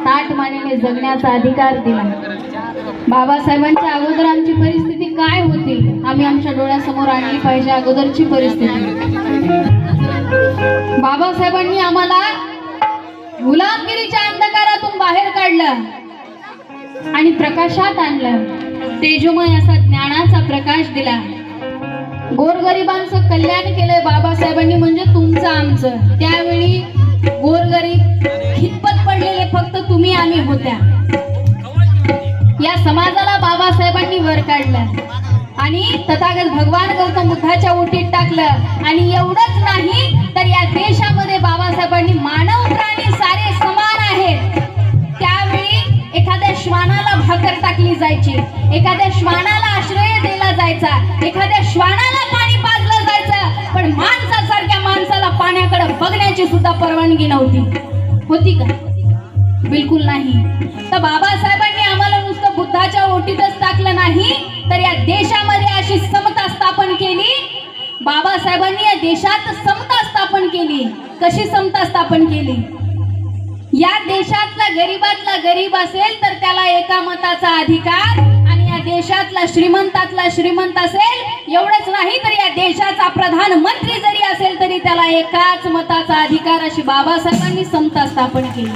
ताठ मानेने जगण्याचा अधिकार दिला। बाबासाहेबांच्या अगोदर आमची परिस्थिती काय होती आम्ही आमच्या डोळ्यासमोर आणली पाहिजे। अगोदरची परिस्थिती बाबासाहेबांनी आम्हाला गुलामगिरीच्या अंधकारातून बाहेर काढलं आणि प्रकाशात आणलं। तेजोमय असा ज्ञानाचा प्रकाश दिला। गोरगरिबांचं कल्याण केलंय बाबासाहेबांनी, म्हणजे तुमचं आमचं। त्यावेळी गोरगरीब खितपत पडलेले फक्त तुम्ही आम्ही होत्या। या समाजाला बाबासाहेबांनी वर काढलं आणि तथागत भगवान गौतम बुद्धाच्या ओटीत टाकलं। आणि एवढंच नाही तर या देशामध्ये बाबासाहेबांनी मानव प्राणी सारे समान आहेत। त्यावेळी एखाद्या श्वानाला भाकर टाकली जायची, एखाद्या श्वानाला आश्रय दिला जायचा, एखाद्या श्वानाला पाणी पाजलं जायचं, पण माणसासारख्या माणसाला पाण्याकडे बघण्याची सुद्धा परवानगी नव्हती। होती का? बिलकुल नाही। तर बाबासाहेबांनी आम्हाला नुसतं बुद्धाच्या ओटीतच टाकलं नाही, तर या देशामध्ये अशी समता स्थापन केली। बाबासाहेबांनी या देशात समता स्थापन केली। कशी समता स्थापन केली? या देशातला गरीबातला गरीब असेल तर त्याला एका मताचा अधिकार, आणि या देशातला श्रीमंतातला श्रीमंत असेल एवढंच नाही तर या देशाचा प्रधानमंत्री जरी असेल तरी त्याला एकाच मताचा अधिकार, अशी बाबासाहेबांनी समता स्थापन केली।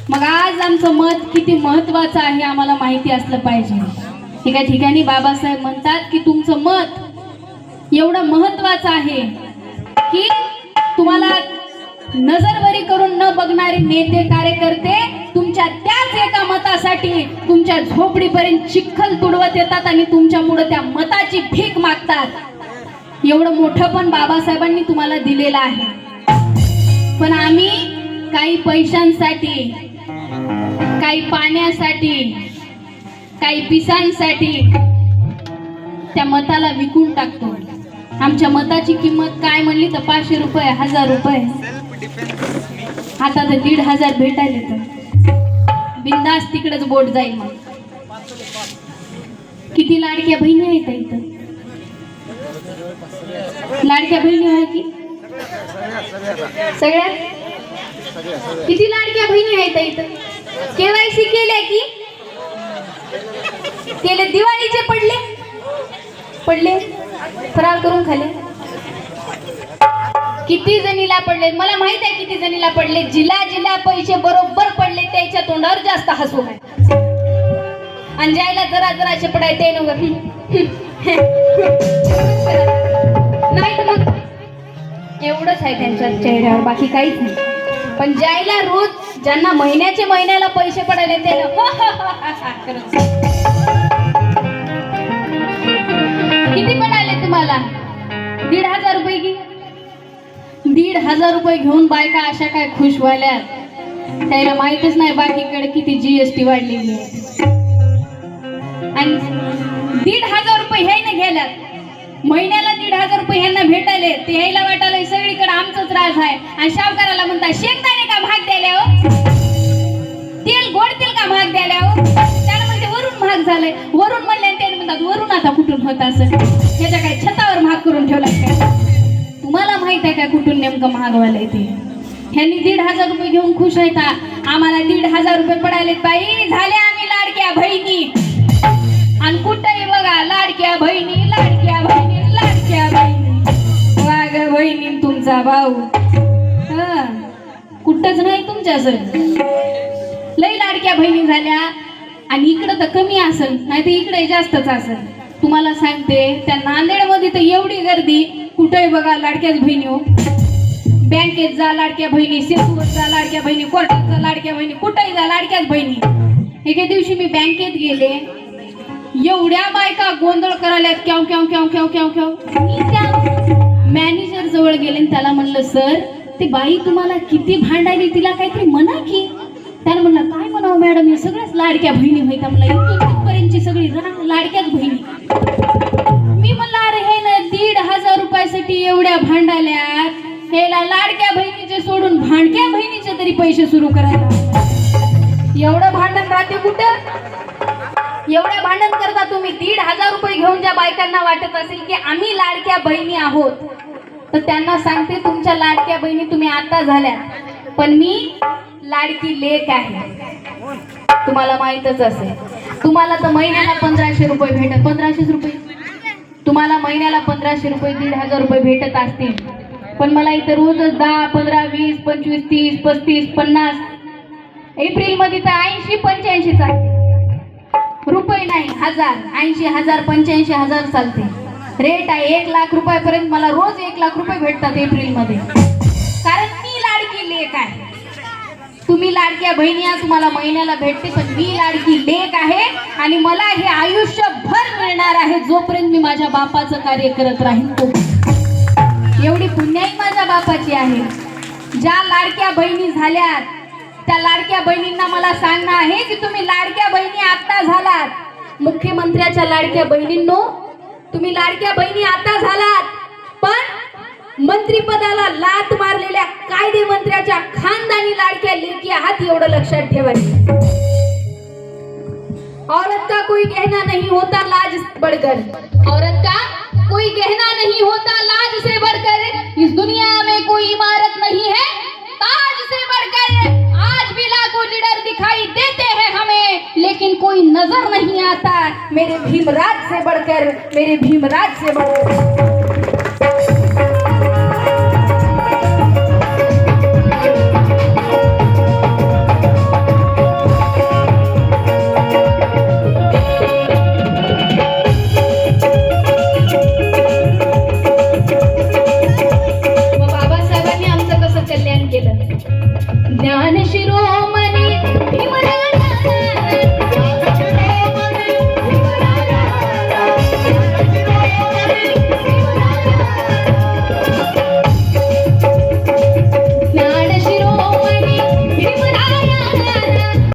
मग आज आमचं मत किती महत्वाचं आहे आम्हाला माहिती असलं पाहिजे। एका ठिकाणी बाबासाहेब म्हणतात की तुमचं मत एवढं महत्वाचं आहे की तुम्हाला नजरवरी करून न बघणारे नेते कार्यकर्ते तुमच्या त्याच एका मतासाठी तुमच्या झोपडीपर्यंत चिखल तुडवत येतात आणि तुमच्यामुळे त्या मताची भीक मागतात। एवढं मोठं पण बाबासाहेबांनी तुम्हाला दिलेलं आहे। पण आम्ही काही पैशांसाठी, काही पाण्यासाठी, काही पिसांसाठी त्या मताला विकून टाकतो। आमच्या मताची किंमत काय म्हणली तर 500 रुपये, 1000 रुपये, आता तर 1500 भेटायले तर बिंदास तिकडेच बोट जाईल। मग किती लाडक्या बहिणी आहेत इथं? लाडक्या बहिणी आहे की सगळ्यात? किती लाडक्या बहिणी आहेत इथं? केवायसी केल्या की केले? दिवाळीचे पडले पडले फराळ करून खाले? किती जणीला पडले? मला माहित आहे किती जणीला पडले। जिला जिला पैसे बरोबर पडले त्याच्या तोंडावर जास्त हसू आहे, आणि ज्याला जरा जराशे पडाय ते नाही तर मग एवढंच आहे त्यांच्या चेहऱ्यावर, बाकी काहीच नाही। पण ज्याला रोज, ज्यांना महिन्याला पैसे पडायले ते किती पडायले तुम्हाला? 1500 रुपये की 1500 रुपये घेऊन बायका अशा काय खुश व्हायल्या? त्याला माहितच नाही बाकीकडे किती GST वाढलेली आहे। आणि 1500 रुपये ह्याने गेल्यात, महिन्याला 1500 रुपये ह्यांना भेटायले, ते ह्याला वाटायला सगळीकडे आमचंच राज आहे। आणि सावकाराला म्हणतात शेंगदाणे का महाग द्यायला हो, तेल गोड तेल का महाग द्यायला हो? त्याला म्हणते वरून महाग झालंय। वरून म्हणले त्याने म्हणतात वरून आता कुठून होत असेल? ह्याच्या काय छतावर महाग करून ठेवला काय? तुम्हाला माहित आहे का कुठून नेमकं महाग व्हायला ते? ह्यांनी 1500 रुपये घेऊन खुश आहेत, आम्हाला 1500 रुपये पडायलेत बाई, झाले आम्ही लाडक्या बहिणी। आणि कुठेही बघा लाडक्या बहिणी, लाडक्या बहिणी, लाडक्या बहिणी। वाग बहिणी तुमचा भाऊ कुठंच नाही तुमच्यासर, लई लाडक्या बहिणी झाल्या। आणि इकडं तर कमी असेल, नाही तर इकडे जास्तच असेल। तुम्हाला सांगते त्या नांदेडमध्ये तर एवढी गर्दी, कुठेही बघा लाडक्याच बहिणी हो। बँकेत जा लाडक्या बहिणी, सेतूवर जा लाडक्या बहिणी, कोर्टात जा लाडक्या बहिणी, कुठेही जा लाडक्याच बहिणी। एके दिवशी मी बँकेत गेले, एवढ्या बायका गोंधळ करायल्यात, क्याव क्याव क्याव क्याव क्याव क्याव। मी त्या मॅनेजर जवळ गेले आणि त्याला म्हणलं सर ती बाई तुम्हाला किती भांडायली, तिला काहीतरी म्हणा की? त्यानं म्हणलं काय म्हणावं मॅडम, हे सगळ्याच लाडक्या बहिणी होईत, आम्हाला इथपर्यंतची सगळी लाडक्याच बहिणी। मी म्हणलं अरे हे ना 1500 रुपयासाठी एवढ्या भांडाल्यात, हेला लाडक्या बहिणीचे सोडून भांडक्या बहिणीचे तरी पैसे सुरू करायला। एवढं भांडण राहते कुठं? एवढे भांडण करता तुम्ही। 1500 रुपये घेऊन ज्या बायकांना वाटत असेल की आम्ही लाडक्या बहिणी आहोत, तर त्यांना सांगते तुमच्या लाडक्या बहिणी तुम्ही आता झाल्या, पण मी लाडकी लेक आहे, तुम्हाला माहीतच असेल. तुम्हाला तर महिन्याला 1500 रुपये भेटत, 1500 रुपये तुम्हाला महिन्याला 1500 रुपये 1500 रुपये भेटत असतील. पण मला इथं रोजच 10, 15, 20, 25, 30, 35, 50, एप्रिल मध्ये तर 80, 85 चालते. रुपये नाही, हजार, 80,000, 85,000 चालते. रेट आहे 1 लाख रुपयापर्यंत. मला रोज 1 लाख रुपये भेटतात एप्रिल मध्ये, कारण मी लाडकी लेक आहे. तुम्ही लाडक्या बहिणी आहात, तुम्हाला महिन्याला भेटते, पण मी लाडकी लेक आहे आणि मला हे आयुष्यभर मिळणार आहे जोपर्यंत मी माझ्या बापाचं कार्य करत राहीन. एवढी पुण्याई माझ्या बापाची आहे. ज्या लाडक्या बहिणी झाल्यात त्या लाडक्या बहिणींना मला सांगणं आहे की तुम्ही लाडक्या बहिणी आता झालात. मुख्यमंत्र्याच्या लाडक्या बहिणींनो, तुम्ही लाडक्या बहिणी आता झालात, पण मंत्रिपदाला लात मारलेल्या कायदे मंत्र्याच्या खानदानी लाडक्या लेकी आहात, एवढं लक्षात ठेवायचं. औरत का कोई गहना नहीं होता लाज बढ़कर, औरत का कोई गहना नहीं होता लाज से बढ़कर, इस दुनिया में कोई इमारत नहीं है ताज से बढ़कर. आज भी लाखों लीडर दिखाई देते हैं हमें, लेकिन कोई नजर नहीं आता मेरे भीमराज से बढ़कर, मेरे भीमराज से बढ़कर.